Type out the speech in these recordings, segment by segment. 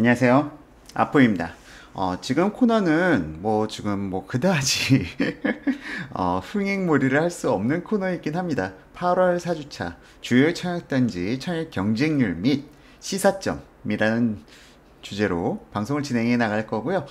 안녕하세요. 아포입니다. 지금 코너는 그다지 흥행몰이를 할 수 없는 코너이긴 합니다. 8월 4주차 주요 청약단지 청약 경쟁률 및 시사점이라는 주제로 방송을 진행해 나갈 거고요.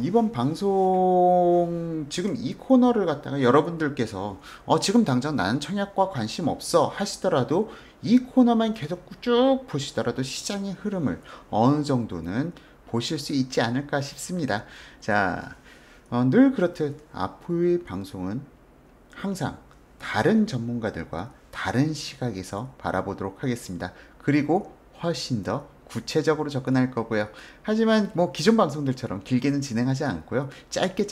이번 방송 지금 이 코너를 갖다가 여러분들께서 지금 당장 나는 청약과 관심 없어 하시더라도 이 코너만 계속 쭉 보시더라도 시장의 흐름을 어느 정도는 보실 수 있지 않을까 싶습니다. 자, 늘 그렇듯 앞의 방송은 항상 다른 전문가들과 다른 시각에서 바라보도록 하겠습니다. 그리고 훨씬 더 구체적으로 접근할 거고요. 하지만 기존 방송들처럼 길게는 진행하지 않고요. 짧게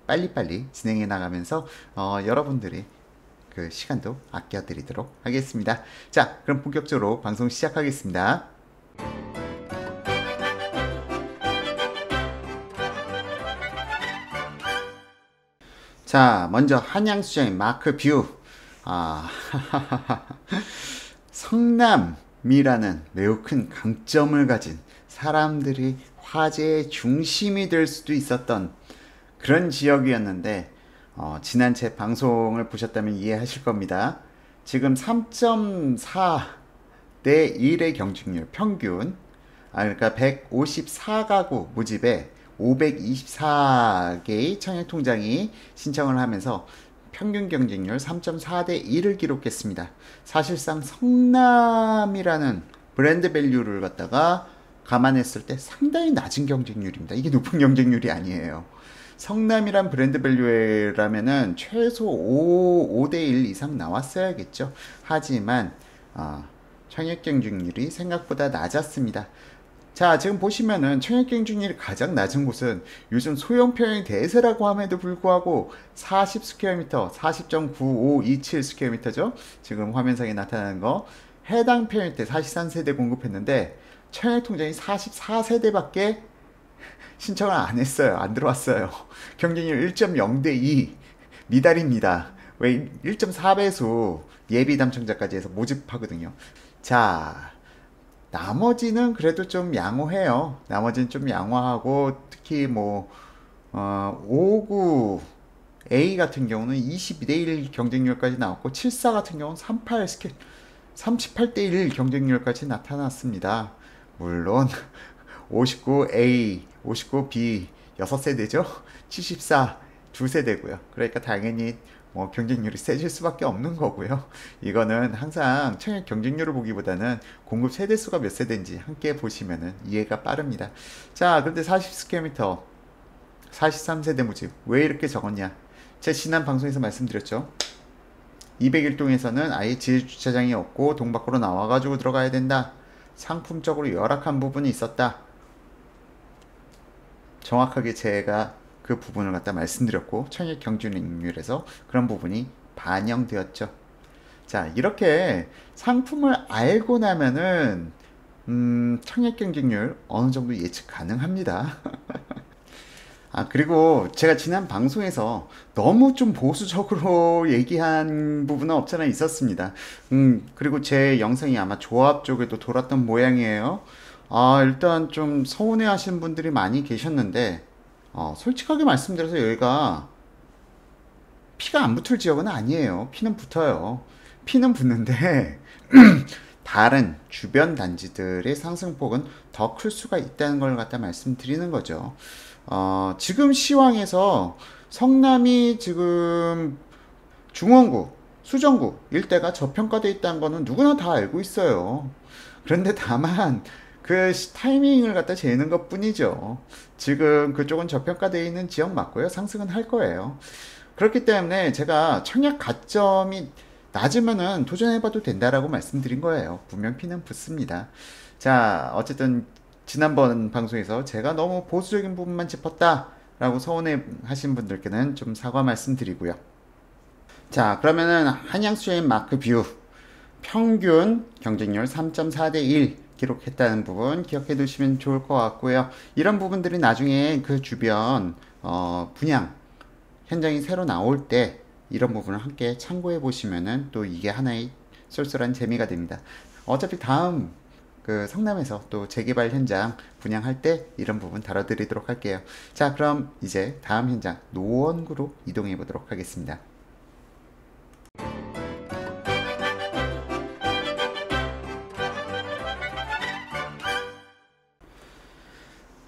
빨리빨리 진행해 나가면서 여러분들이 그 시간도 아껴드리도록 하겠습니다. 자, 그럼 본격적으로 방송 시작하겠습니다. 자, 먼저 한양수장의 마크 뷰. 성남이라는 매우 큰 강점을 가진 사람들이 화제의 중심이 될 수도 있었던 그런 지역이었는데 지난 제 방송을 보셨다면 이해하실 겁니다. 지금 3.4 대 1의 경쟁률 평균, 그러니까 154가구 모집에 524개의 청약통장이 신청을 하면서 평균 경쟁률 3.4 대 1을 기록했습니다. 사실상 성남이라는 브랜드 밸류를 갖다가 감안했을 때 상당히 낮은 경쟁률입니다. 이게 높은 경쟁률이 아니에요. 성남이란 브랜드 밸류라면은 최소 5대 1 이상 나왔어야겠죠. 하지만 청약 경쟁률이 생각보다 낮았습니다. 자, 지금 보시면은 청약 경쟁률이 가장 낮은 곳은 요즘 소형 평형 대세라고 함에도 불구하고 40스퀘어미터, 40.9527스퀘어미터죠. 지금 화면상에 나타나는 거. 해당 평형대 43세대 공급했는데 청약 통장이 44세대밖에 신청을 안 했어요. 안 들어왔어요. 경쟁률 1.0대 2 미달입니다. 왜 1.4배수 예비 담청자까지 해서 모집하거든요. 자, 나머지는 그래도 좀 양호해요. 나머지는 좀 양호하고 특히 59 A 같은 경우는 22대 1 경쟁률까지 나왔고 74 같은 경우는 38대 1 경쟁률까지 나타났습니다. 물론 59A, 59B 6세대죠. 74 2세대고요. 그러니까 당연히 경쟁률이 세질 수밖에 없는 거고요. 이거는 항상 청약 경쟁률을 보기보다는 공급 세대수가 몇 세대인지 함께 보시면 이해가 빠릅니다. 자, 그런데 40스퀘어미터 43세대 모집 왜 이렇게 적었냐? 제 지난 방송에서 말씀드렸죠. 201동에서는 아예 지하주차장이 없고 동 밖으로 나와가지고 들어가야 된다. 상품적으로 열악한 부분이 있었다. 정확하게 제가 그 부분을 갖다 말씀드렸고 청약 경쟁률에서 그런 부분이 반영되었죠. 자, 이렇게 상품을 알고 나면은 청약 경쟁률 어느 정도 예측 가능합니다. 그리고 제가 지난 방송에서 너무 좀 보수적으로 얘기한 부분은 없잖아 있었습니다. 그리고 제 영상이 아마 조합 쪽에도 돌았던 모양이에요. 일단 좀 서운해 하시는 분들이 많이 계셨는데, 솔직하게 말씀드려서 여기가 피가 안 붙을 지역은 아니에요. 피는 붙어요. 피는 붙는데, 다른 주변 단지들의 상승폭은 더 클 수가 있다는 걸 갖다 말씀드리는 거죠. 지금 시황에서 성남이 지금 중원구, 수정구 일대가 저평가되어 있다는 거는 누구나 다 알고 있어요. 그런데 다만 그 타이밍을 갖다 재는 것 뿐이죠. 지금 그쪽은 저평가되어 있는 지역 맞고요. 상승은 할 거예요. 그렇기 때문에 제가 청약 가점이 낮으면은 도전해봐도 된다라고 말씀드린 거예요. 분명 피는 붙습니다. 자, 어쨌든 지난번 방송에서 제가 너무 보수적인 부분만 짚었다라고 서운해 하신 분들께는 좀 사과 말씀드리고요. 자, 그러면은 한양수의 마크 뷰 평균 경쟁률 3.4대 1 기록했다는 부분 기억해 두시면 좋을 것 같고요. 이런 부분들이 나중에 그 주변 분양 현장이 새로 나올 때 이런 부분을 함께 참고해 보시면은 또 이게 하나의 쏠쏠한 재미가 됩니다. 어차피 다음 그 성남에서 또 재개발 현장 분양할 때 이런 부분 다뤄드리도록 할게요. 자, 그럼 이제 다음 현장 노원구로 이동해 보도록 하겠습니다.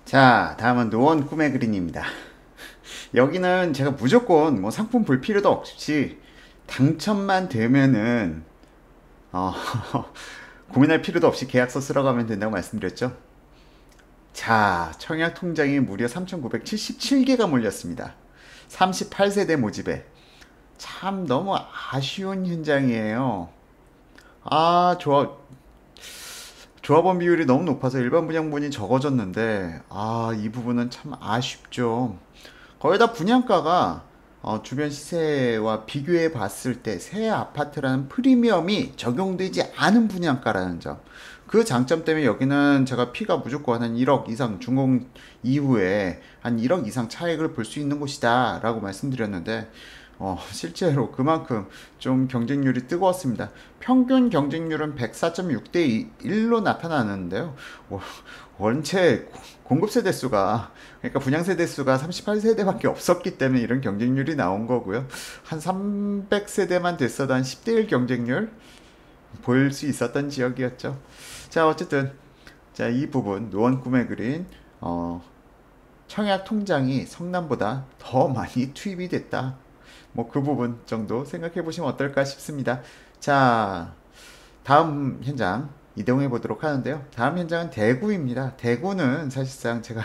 자, 다음은 노원 꿈의 그린입니다. 여기는 제가 무조건 뭐 상품 볼 필요도 없이 당첨만 되면은 어, 고민할 필요도 없이 계약서 쓰러 가면 된다고 말씀드렸죠. 자, 청약 통장이 무려 3,977개가 몰렸습니다. 38세대 모집에 참 너무 아쉬운 현장이에요. 아, 조합원 비율이 너무 높아서 일반 분양분이 적어졌는데, 아, 이 부분은 참 아쉽죠. 거의 다 분양가가 주변 시세와 비교해 봤을 때 새 아파트라는 프리미엄이 적용되지 않은 분양가라는 점. 그 장점 때문에 여기는 제가 피가 무조건 한 1억 이상 준공 이후에 한 1억 이상 차익을 볼 수 있는 곳이다 라고 말씀드렸는데 실제로 그만큼 좀 경쟁률이 뜨거웠습니다. 평균 경쟁률은 104.6대 1로 나타나는데요. 원체 공급 세대 수가, 그러니까 분양 세대 수가 38세대밖에 없었기 때문에 이런 경쟁률이 나온 거고요. 한 300세대만 됐어도 한 10대 1 경쟁률 보일 수 있었던 지역이었죠. 자, 어쨌든 자, 이 부분 노원 꿈의 그린 청약 통장이 성남보다 더 많이 투입이 됐다. 뭐 그 부분 정도 생각해 보시면 어떨까 싶습니다. 자, 다음 현장 이동해 보도록 하는데요. 다음 현장은 대구입니다. 대구는 사실상 제가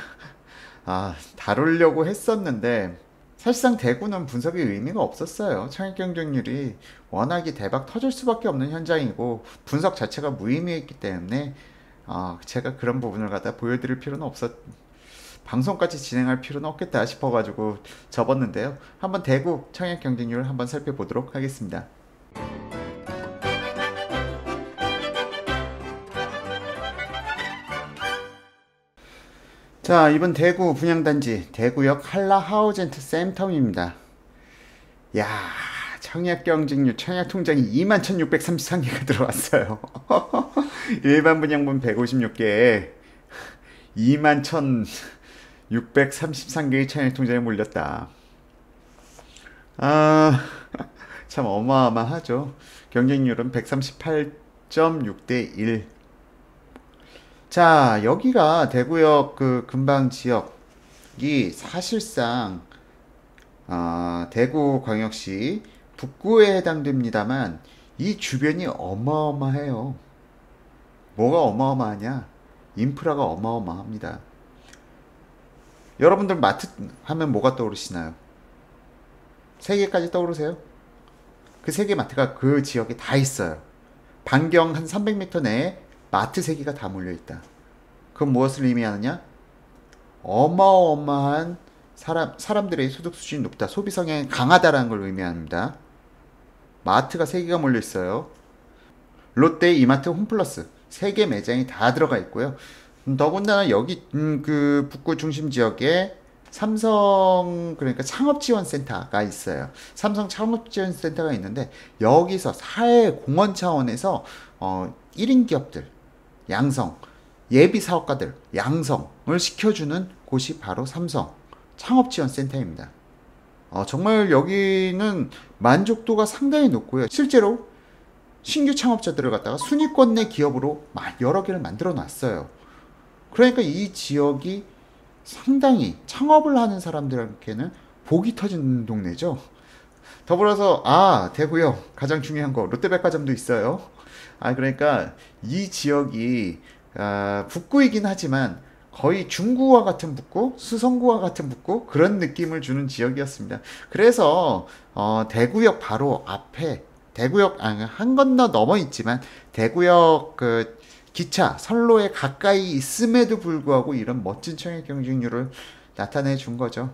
다루려고 했었는데 사실상 대구는 분석의 의미가 없었어요. 청약 경쟁률이 워낙에 대박 터질 수밖에 없는 현장이고 분석 자체가 무의미했기 때문에 제가 그런 부분을 갖다 보여드릴 필요는 방송까지 진행할 필요는 없겠다 싶어가지고 접었는데요. 한번 대구 청약 경쟁률을 한번 살펴보도록 하겠습니다. 자, 이번 대구 분양단지 대구역 한라하우젠트 센텀입니다. 야, 청약 경쟁률 청약 통장이 21,633개가 들어왔어요. 일반 분양분 156개에 21,633개의 청약 통장에 몰렸다. 아, 참 어마어마하죠. 경쟁률은 138.6대 1. 자, 여기가 대구역 그 근방 지역이 사실상 대구광역시 북구에 해당됩니다만 이 주변이 어마어마해요. 뭐가 어마어마하냐? 인프라가 어마어마합니다. 여러분들 마트 하면 뭐가 떠오르시나요? 세 개까지 떠오르세요? 그 세 개 마트가 그 지역에 다 있어요. 반경 한 300m 내에 마트 세 개가 다 몰려있다. 그건 무엇을 의미하느냐? 어마어마한 사람들의 소득 수준이 높다. 소비 성향이 강하다라는 걸 의미합니다. 마트가 세 개가 몰려있어요. 롯데, 이마트, 홈플러스 세 개 매장이 다 들어가 있고요. 더군다나 여기 그 북구 중심 지역에 삼성 그러니까 창업지원센터가 있어요. 삼성 창업지원센터가 있는데 여기서 사회공헌 차원에서 1인 기업들 양성 예비 사업가들 양성을 시켜주는 곳이 바로 삼성 창업지원센터입니다. 정말 여기는 만족도가 상당히 높고요. 실제로 신규 창업자들을 갖다가 순위권 내 기업으로 여러 개를 만들어 놨어요. 그러니까 이 지역이 상당히 창업을 하는 사람들에게는 복이 터진 동네죠. 더불어서 대구역 가장 중요한 거 롯데백화점도 있어요. 그러니까 이 지역이 북구이긴 하지만 거의 중구와 같은 북구, 수성구와 같은 북구 그런 느낌을 주는 지역이었습니다. 그래서 대구역 바로 앞에 대구역 한 건너 넘어 있지만 대구역 그 기차 선로에 가까이 있음에도 불구하고 이런 멋진 청약 경쟁률을 나타내 준 거죠.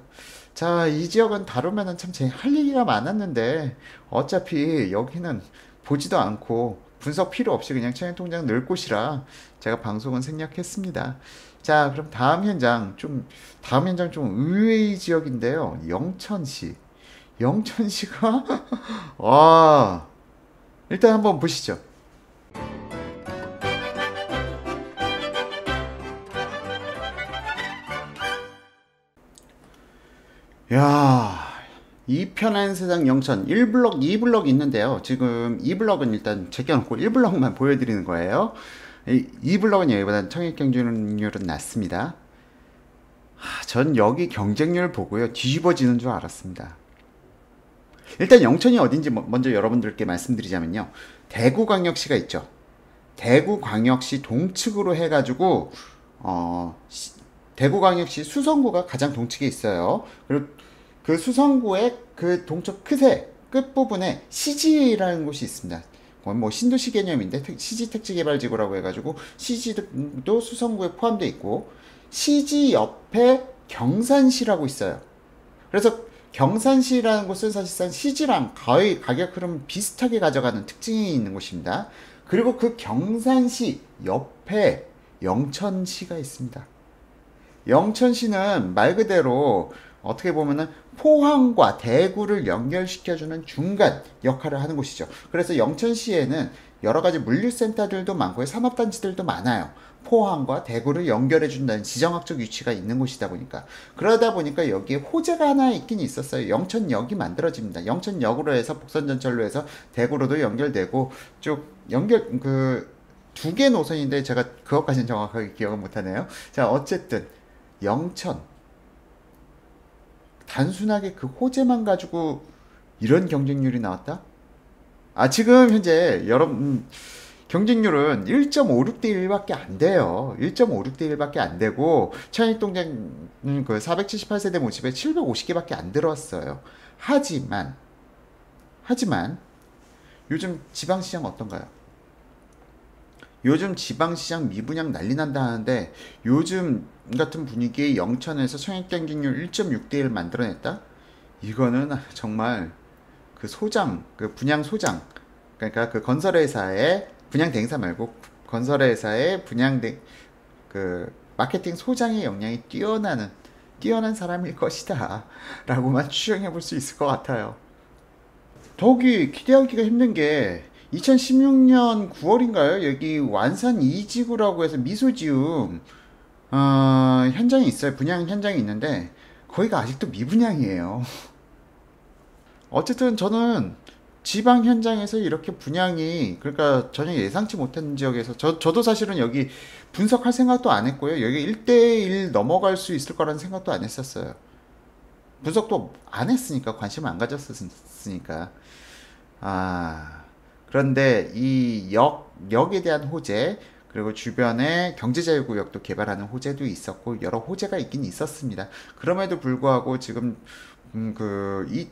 자, 이 지역은 다루면은 참 할 얘기가 많았는데 어차피 여기는 보지도 않고 분석 필요 없이 그냥 청약 통장 넣을 곳이라 제가 방송은 생략했습니다. 자, 그럼 다음 현장 좀 의외의 지역인데요. 영천시. 영천시가 와, 일단 한번 보시죠. 야, 이 편한 세상 영천 1블럭, 2블럭 있는데요. 지금 2블럭은 일단 제껴놓고 1블럭만 보여드리는 거예요. 2블럭은 여기보다 청약 경쟁률은 낮습니다. 전 여기 경쟁률 보고요. 뒤집어지는 줄 알았습니다. 일단 영천이 어딘지 먼저 여러분들께 말씀드리자면요. 대구광역시가 있죠. 대구광역시 동측으로 해가지고 대구광역시 수성구가 가장 동측에 있어요. 그리고 그 수성구의 그 동쪽 끝부분에 시지라는 곳이 있습니다. 뭐 신도시 개념인데 시지 택지개발지구라고 해가지고 시지도 수성구에 포함되어 있고 시지 옆에 경산시라고 있어요. 그래서 경산시라는 곳은 사실상 시지랑 거의 가격 흐름 비슷하게 가져가는 특징이 있는 곳입니다. 그리고 그 경산시 옆에 영천시가 있습니다. 영천시는 말 그대로 어떻게 보면은 포항과 대구를 연결시켜주는 중간 역할을 하는 곳이죠. 그래서 영천시에는 여러 가지 물류센터들도 많고 산업단지들도 많아요. 포항과 대구를 연결해준다는 지정학적 위치가 있는 곳이다 보니까. 그러다 보니까 여기에 호재가 하나 있긴 있었어요. 영천역이 만들어집니다. 영천역으로 해서 복선전철로 해서 대구로도 연결되고 쭉 두 개 노선인데 제가 그것까지는 정확하게 기억을 못하네요. 자, 어쨌든 영천 단순하게 그 호재만 가지고 이런 경쟁률이 나왔다? 지금 현재 여러분 경쟁률은 1.56대 1밖에 안 돼요. 1.56대 1밖에 안 되고 천일동장 그 478세대 모집에 750개밖에 안 들어왔어요. 하지만 요즘 지방시장 어떤가요? 요즘 지방시장 미분양 난리 난다 하는데 요즘 같은 분위기에 영천에서 청약 경쟁률 1.6대 1 만들어냈다? 이거는 정말 그 분양 소장, 그러니까 그 건설회사의 분양 대행사 말고 건설회사의 그 마케팅 소장의 역량이 뛰어난 사람일 것이다 라고만 추정해 볼 수 있을 것 같아요. 더욱이 기대하기가 힘든 게 2016년 9월인가요? 여기 완산 이지구라고 해서 미소지움 현장이 있어요. 분양 현장이 있는데 거기가 아직도 미분양이에요. 어쨌든 저는 지방 현장에서 이렇게 분양이 그러니까 전혀 예상치 못한 지역에서 저도 사실은 여기 분석할 생각도 안 했고요. 여기 1대1 넘어갈 수 있을 거라는 생각도 안 했었어요. 분석도 안 했으니까 관심을 안 가졌으니까. 그런데 이 역에 대한 호재 그리고 주변에 경제자유구역도 개발하는 호재도 있었고 여러 호재가 있긴 있었습니다. 그럼에도 불구하고 지금 이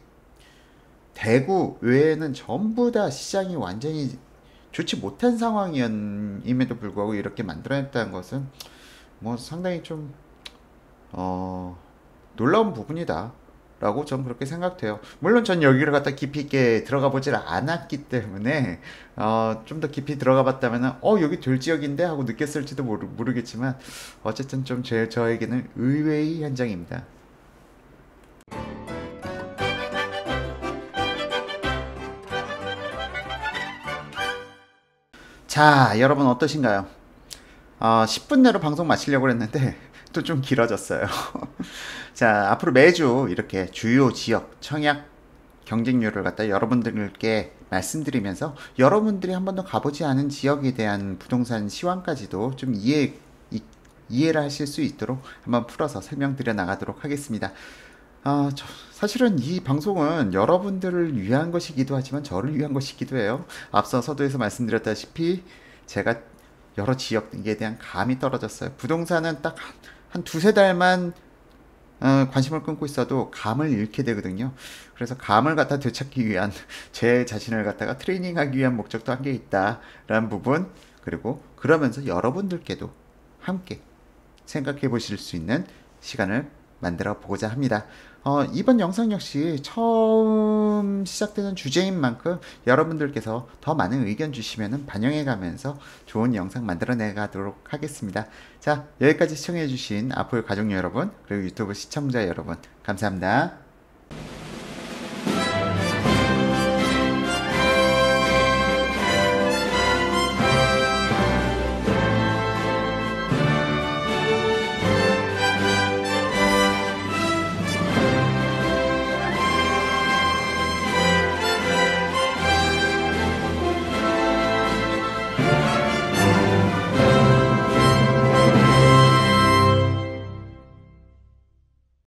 대구 외에는 전부 다 시장이 완전히 좋지 못한 상황임에도 불구하고 이렇게 만들어냈다는 것은 뭐 상당히 좀 놀라운 부분이다 라고 전 그렇게 생각돼요. 물론 전 여기를 갖다 깊이 있게 들어가 보질 않았기 때문에 좀 더 깊이 들어가 봤다면 여기 될 지역인데 하고 느꼈을지도 모르겠지만 어쨌든 좀 저에게는 의외의 현장입니다. 자, 여러분 어떠신가요? 10분 내로 방송 마치려고 했는데 또 좀 길어졌어요. 자, 앞으로 매주 이렇게 주요 지역 청약 경쟁률을 갖다 여러분들께 말씀드리면서 여러분들이 한 번도 가보지 않은 지역에 대한 부동산 시황까지도 좀 이해를 하실 수 있도록 한번 풀어서 설명드려 나가도록 하겠습니다. 사실은 이 방송은 여러분들을 위한 것이기도 하지만 저를 위한 것이기도 해요. 앞서 서두에서 말씀드렸다시피 제가 여러 지역에 대한 감이 떨어졌어요. 부동산은 딱 한 두세 달만 관심을 끊고 있어도 감을 잃게 되거든요. 그래서 감을 갖다 되찾기 위한 제 자신을 갖다가 트레이닝하기 위한 목적도 한 게 있다라는 부분 그리고 그러면서 여러분들께도 함께 생각해 보실 수 있는 시간을 만들어 보고자 합니다. 이번 영상 역시 처음 시작되는 주제인 만큼 여러분들께서 더 많은 의견 주시면 반영해 가면서 좋은 영상 만들어내 가도록 하겠습니다. 자, 여기까지 시청해 주신 아폴 가족 여러분 그리고 유튜브 시청자 여러분 감사합니다.